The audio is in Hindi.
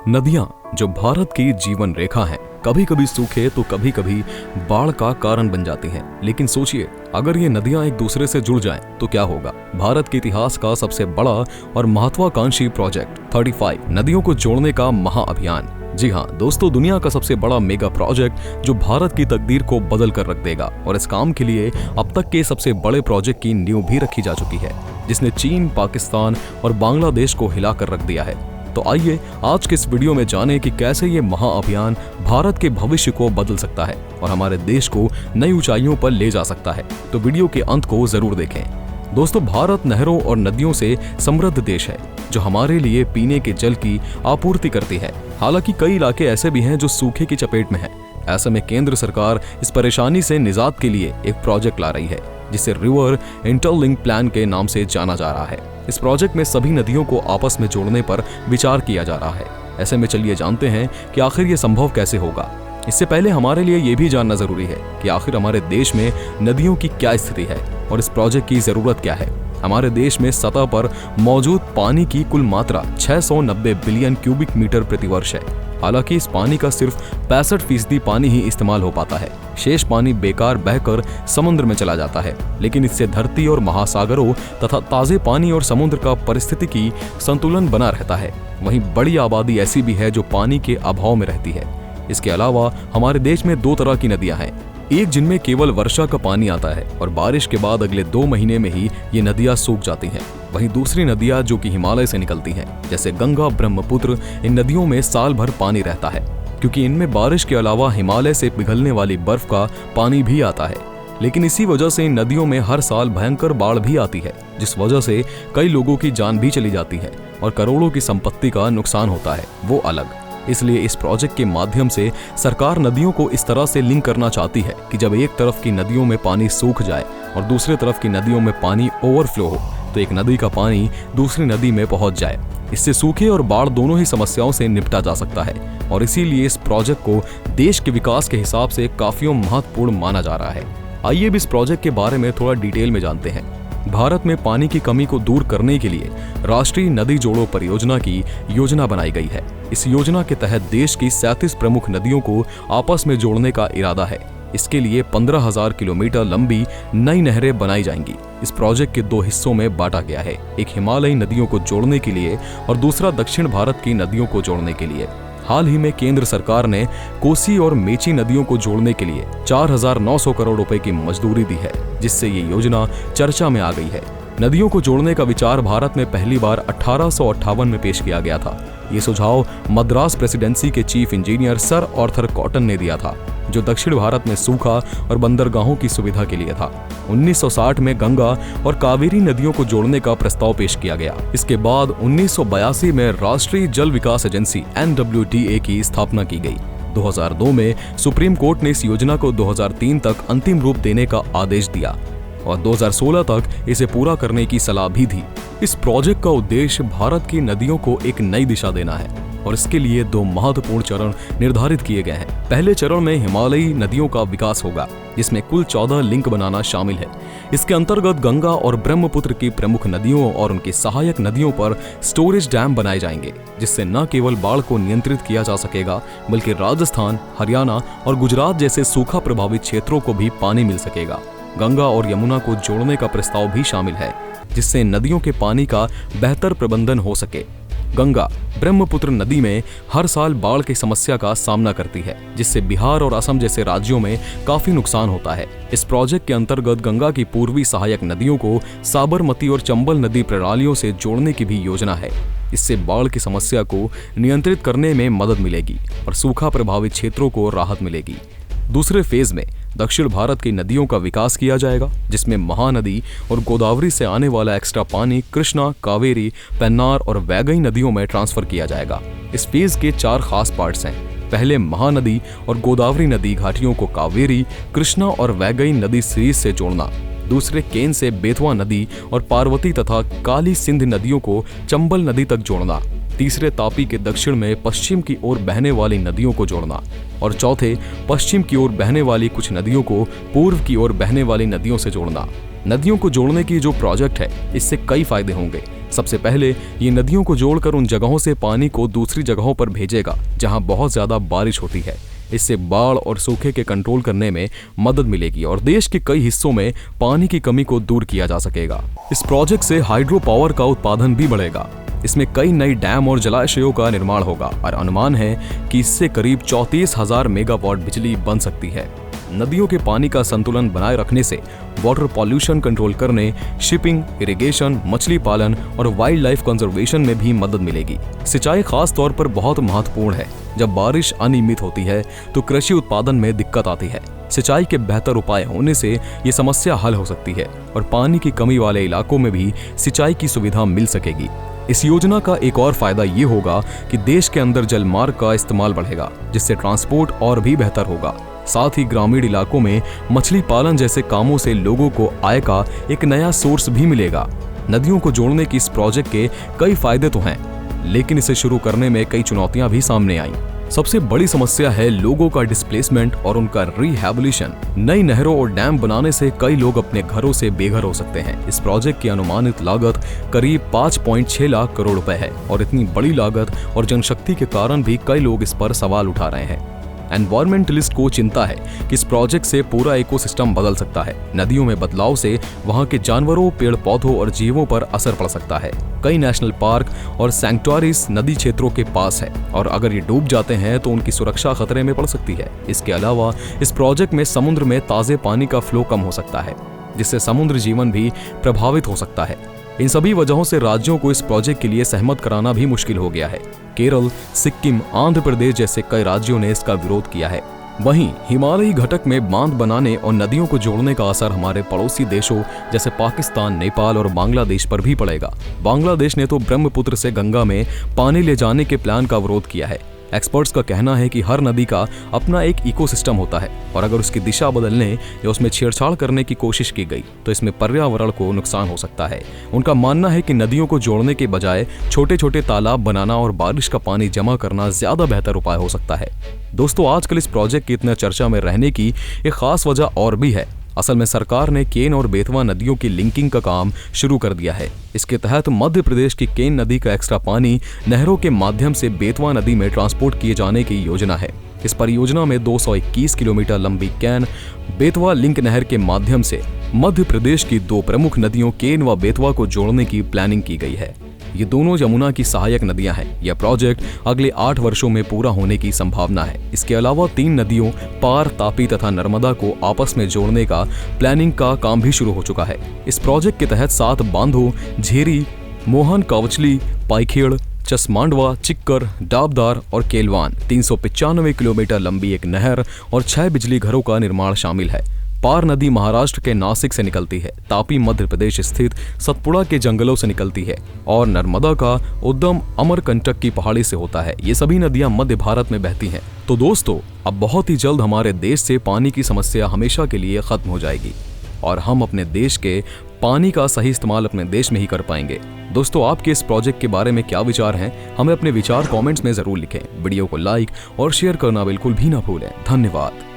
नदियां जो भारत की जीवन रेखा हैं, कभी कभी सूखे तो कभी कभी बाढ़ का कारण बन जाती हैं। लेकिन सोचिए, अगर ये नदियां एक दूसरे से जुड़ जाएं तो क्या होगा। भारत के इतिहास का सबसे बड़ा और महत्वाकांक्षी प्रोजेक्ट 35 नदियों को जोड़ने का महाअभियान। जी हाँ दोस्तों, दुनिया का सबसे बड़ा मेगा प्रोजेक्ट जो भारत की तकदीर को बदल कर रख देगा। और इस काम के लिए अब तक के सबसे बड़े प्रोजेक्ट की नींव भी रखी जा चुकी है, जिसने चीन, पाकिस्तान और बांग्लादेश को हिला कर रख दिया है। तो आइए आज के इस वीडियो में जानें कि कैसे ये महाअभियान भारत के भविष्य को बदल सकता है और हमारे देश को नई ऊंचाइयों पर ले जा सकता है। तो वीडियो के अंत को जरूर देखें। दोस्तों, भारत नहरों और नदियों से समृद्ध देश है जो हमारे लिए पीने के जल की आपूर्ति करती है। हालांकि कई इलाके ऐसे भी हैं जो सूखे की चपेट में हैं। ऐसे में केंद्र सरकार इस परेशानी से निजात के लिए एक प्रोजेक्ट ला रही है, जिसे रिवर इंटरलिंक प्लान के नाम से जाना जा रहा है। इस प्रोजेक्ट में सभी नदियों को आपस में जोड़ने पर विचार किया जा रहा है। ऐसे में चलिए जानते हैं कि आखिर ये संभव कैसे होगा। इससे पहले हमारे लिए ये भी जानना जरूरी है कि आखिर हमारे देश में नदियों की क्या स्थिति है और इस प्रोजेक्ट की जरूरत क्या है। हमारे देश में सतह पर मौजूद पानी की कुल मात्रा 690 बिलियन क्यूबिक मीटर प्रति वर्ष है। हालांकि इस पानी का सिर्फ 65% पानी ही इस्तेमाल हो पाता है। शेष पानी बेकार बहकर समुद्र में चला जाता है। लेकिन इससे धरती और महासागरों तथा ताजे पानी और समुद्र का पारिस्थितिकी संतुलन बना रहता है। वहीं बड़ी आबादी ऐसी भी है जो पानी के अभाव में रहती है। इसके अलावा हमारे देश में 2 तरह की नदियां हैं, एक जिनमें केवल वर्षा का पानी आता है और बारिश के बाद अगले 2 महीने में ही ये नदियां सूख जाती हैं। वहीं दूसरी नदियां जो कि हिमालय से निकलती हैं, जैसे गंगा, ब्रह्मपुत्र, इन नदियों में साल भर पानी रहता है, क्योंकि इनमें बारिश के अलावा हिमालय से पिघलने वाली बर्फ का पानी भी आता है। लेकिन इसी वजह से इन नदियों में हर साल भयंकर बाढ़ भी आती है, जिस वजह से कई लोगों की जान भी चली जाती है और करोड़ों की संपत्ति का नुकसान होता है, वो अलग। इसलिए इस प्रोजेक्ट के माध्यम से सरकार नदियों को इस तरह से लिंक करना चाहती है कि जब एक तरफ की नदियों में पानी सूख जाए और दूसरी तरफ की नदियों में पानी ओवरफ्लो हो, तो एक नदी का पानी दूसरी नदी में पहुंच जाए। इससे सूखे और बाढ़ दोनों ही समस्याओं से निपटा जा सकता है और इसीलिए इस प्रोजेक्ट को देश के विकास के हिसाब से काफी महत्वपूर्ण माना जा रहा है। आइए अब इस प्रोजेक्ट के बारे में थोड़ा डिटेल में जानते हैं। भारत में पानी की कमी को दूर करने के लिए राष्ट्रीय नदी जोड़ो परियोजना की योजना बनाई गई है। इस योजना के तहत देश की 37 प्रमुख नदियों को आपस में जोड़ने का इरादा है। इसके लिए 15,000 किलोमीटर लंबी नई नहरें बनाई जाएंगी। इस प्रोजेक्ट के 2 हिस्सों में बांटा गया है, एक हिमालयी नदियों को जोड़ने के लिए और दूसरा दक्षिण भारत की नदियों को जोड़ने के लिए। हाल ही में केंद्र सरकार ने कोसी और मेची नदियों को जोड़ने के लिए 4,900 करोड़ रुपए की मंजूरी दी है, जिससे ये योजना चर्चा में आ गई है। नदियों को जोड़ने का विचार भारत में पहली बार 1858 में पेश किया गया था। ये सुझाव मद्रास प्रेसिडेंसी के chief engineer sir Arthur cotton ने दिया था, जो दक्षिण भारत में सूखा और बंदरगाहों की सुविधा के लिए था। 1960 में गंगा और कावेरी नदियों को जोड़ने का प्रस्ताव पेश किया गया। इसके बाद 1982 में राष्ट्रीय जल विकास एजेंसी NWDA की स्थापना की गई। 2002 में सुप्रीम कोर्ट ने इस योजना को 2003 तक अंतिम रूप देने का आदेश दिया और 2016 तक इसे पूरा करने की सलाह भी दी। इस प्रोजेक्ट का उद्देश्य भारत की नदियों को एक नई दिशा देना है और इसके लिए 2 महत्वपूर्ण चरण निर्धारित किए गए हैं। पहले चरण में हिमालयी नदियों का विकास होगा, जिसमें कुल 14 लिंक बनाना शामिल है। इसके अंतर्गत गंगा और ब्रह्मपुत्र की प्रमुख नदियों और उनकी सहायक नदियों पर स्टोरेज डैम बनाए जाएंगे, जिससे न केवल बाढ़ को नियंत्रित किया जा सकेगा, बल्कि राजस्थान, हरियाणा और गुजरात जैसे सूखा प्रभावित क्षेत्रों को भी पानी मिल सकेगा। गंगा और यमुना को जोड़ने का प्रस्ताव भी शामिल है, जिससे नदियों के पानी का बेहतर प्रबंधन हो सके। गंगा ब्रह्मपुत्र नदी में हर साल बाढ़ की समस्या का सामना करती है, जिससे बिहार और असम जैसे राज्यों में काफी नुकसान होता है। इस प्रोजेक्ट के अंतर्गत गंगा की पूर्वी सहायक नदियों को साबरमती और चंबल नदी प्रणालियों से जोड़ने की भी योजना है। इससे बाढ़ की समस्या को नियंत्रित करने में मदद मिलेगी और सूखा प्रभावित क्षेत्रों को राहत मिलेगी। दूसरे फेज में दक्षिण भारत की नदियों का विकास किया जाएगा, जिसमें महानदी और गोदावरी से आने वाला एक्स्ट्रा पानी कृष्णा, कावेरी, पेन्नार और वैगई नदियों में ट्रांसफर किया जाएगा। इस फेज के 4 खास पार्ट्स हैं। पहले महानदी और गोदावरी नदी घाटियों को कावेरी, कृष्णा और वैगई नदी सीरीज से जोड़ना। दूसरे केन से बेतवा नदी और पार्वती तथा काली सिंध नदियों को चंबल नदी तक जोड़ना। तीसरे तापी के दक्षिण में पश्चिम की ओर बहने वाली नदियों को जोड़ना और चौथे पश्चिम की ओर बहने वाली कुछ नदियों को पूर्व की ओर बहने वाली नदियों से जोड़ना। नदियों को जोड़ने की जो प्रोजेक्ट है, इससे कई फायदे होंगे। सबसे पहले ये नदियों को जोड़कर उन जगहों से पानी को दूसरी जगहों पर भेजेगा जहां बहुत ज्यादा बारिश होती है। इससे बाढ़ और सूखे के कंट्रोल करने में मदद मिलेगी और देश के कई हिस्सों में पानी की कमी को दूर किया जा सकेगा। इस प्रोजेक्ट से हाइड्रो पावर का उत्पादन भी बढ़ेगा। इसमें कई नई डैम और जलाशयों का निर्माण होगा और अनुमान है कि इससे करीब 34,000 मेगावाट बिजली बन सकती है। नदियों के पानी का संतुलन बनाए रखने से वाटर पॉल्यूशन कंट्रोल करने, शिपिंग, इरिगेशन, मछली पालन और वाइल्ड लाइफ कंजर्वेशन में भी मदद मिलेगी। सिंचाई खास तौर पर बहुत महत्वपूर्ण है। जब बारिश अनियमित होती है तो कृषि उत्पादन में दिक्कत आती है। सिंचाई के बेहतर उपाय होने से ये समस्या हल हो सकती है और पानी की कमी वाले इलाकों में भी सिंचाई की सुविधा मिल सकेगी। इस योजना का एक और फायदा ये होगा कि देश के अंदर जलमार्ग का इस्तेमाल बढ़ेगा, जिससे ट्रांसपोर्ट और भी बेहतर होगा। साथ ही ग्रामीण इलाकों में मछली पालन जैसे कामों से लोगों को आय का एक नया सोर्स भी मिलेगा। नदियों को जोड़ने की इस प्रोजेक्ट के कई फायदे तो हैं, लेकिन इसे शुरू करने में कई चुनौतियां भी सामने आईं। सबसे बड़ी समस्या है लोगों का डिस्प्लेसमेंट और उनका रिहैबिलिटेशन। नई नहरों और डैम बनाने से कई लोग अपने घरों से बेघर हो सकते हैं। इस प्रोजेक्ट की अनुमानित लागत करीब 5.6 लाख करोड़ रुपए है और इतनी बड़ी लागत और जनशक्ति के कारण भी कई लोग इस पर सवाल उठा रहे हैं। एनवायरमेंटलिस्ट को चिंता है कि इस प्रोजेक्ट से पूरा इकोसिस्टम बदल सकता है। नदियों में बदलाव से वहां के जानवरों, पेड़ पौधों और जीवों पर असर पड़ सकता है। कई नेशनल पार्क और सैंक्चुअरीज नदी क्षेत्रों के पास है और अगर ये डूब जाते हैं तो उनकी सुरक्षा खतरे में पड़ सकती है। इसके अलावा इस प्रोजेक्ट में समुद्र में ताजे पानी का फ्लो कम हो सकता है, जिससे समुद्र जीवन भी प्रभावित हो सकता है। इन सभी वजहों से राज्यों को इस प्रोजेक्ट के लिए सहमत कराना भी मुश्किल हो गया है। केरल, सिक्किम, आंध्र प्रदेश जैसे कई राज्यों ने इसका विरोध किया है। वहीं हिमालयी घटक में बांध बनाने और नदियों को जोड़ने का असर हमारे पड़ोसी देशों जैसे पाकिस्तान, नेपाल और बांग्लादेश पर भी पड़ेगा। बांग्लादेश ने तो ब्रह्मपुत्र से गंगा में पानी ले जाने के प्लान का विरोध किया है। एक्सपर्ट्स का कहना है कि हर नदी का अपना एक इकोसिस्टम होता है और अगर उसकी दिशा बदलने या उसमें छेड़छाड़ करने की कोशिश की गई तो इसमें पर्यावरण को नुकसान हो सकता है। उनका मानना है कि नदियों को जोड़ने के बजाय छोटे छोटे तालाब बनाना और बारिश का पानी जमा करना ज्यादा बेहतर उपाय हो सकता है। दोस्तों, आजकल इस प्रोजेक्ट की इतना चर्चा में रहने की एक खास वजह और भी है। असल में सरकार ने केन और बेतवा नदियों की लिंकिंग का काम शुरू कर दिया है। इसके तहत मध्य प्रदेश की केन नदी का एक्स्ट्रा पानी नहरों के माध्यम से बेतवा नदी में ट्रांसपोर्ट किए जाने की योजना है। इस परियोजना में 221 किलोमीटर लंबी केन बेतवा लिंक नहर के माध्यम से मध्य प्रदेश की दो प्रमुख नदियों केन व बेतवा को जोड़ने की प्लानिंग की गई है। ये दोनों यमुना की सहायक नदियां हैं। यह प्रोजेक्ट अगले 8 वर्षों में पूरा होने की संभावना है। इसके अलावा 3 नदियों पार, तापी तथा नर्मदा को आपस में जोड़ने का प्लानिंग का काम भी शुरू हो चुका है। इस प्रोजेक्ट के तहत 7 बांधों झेरी, मोहन कावचली, पाइखेड़, चसमांडवा, चिक्कर, डाबदार और केलवान 395 किलोमीटर लंबी एक नहर और 6 बिजली घरों का निर्माण शामिल है। पार नदी महाराष्ट्र के नासिक से निकलती है, तापी मध्य प्रदेश स्थित सतपुड़ा के जंगलों से निकलती है और नर्मदा का उद्गम अमरकंटक की पहाड़ी से होता है। ये सभी नदियां मध्य भारत में बहती हैं। तो दोस्तों, अब बहुत ही जल्द हमारे देश से पानी की समस्या हमेशा के लिए खत्म हो जाएगी और हम अपने देश के पानी का सही इस्तेमाल अपने देश में ही कर पाएंगे। दोस्तों, आपके इस प्रोजेक्ट के बारे में क्या विचार हैं? हमें अपने विचार कमेंट्स में जरूर लिखें। वीडियो को लाइक और शेयर करना बिल्कुल भी ना भूलें। धन्यवाद।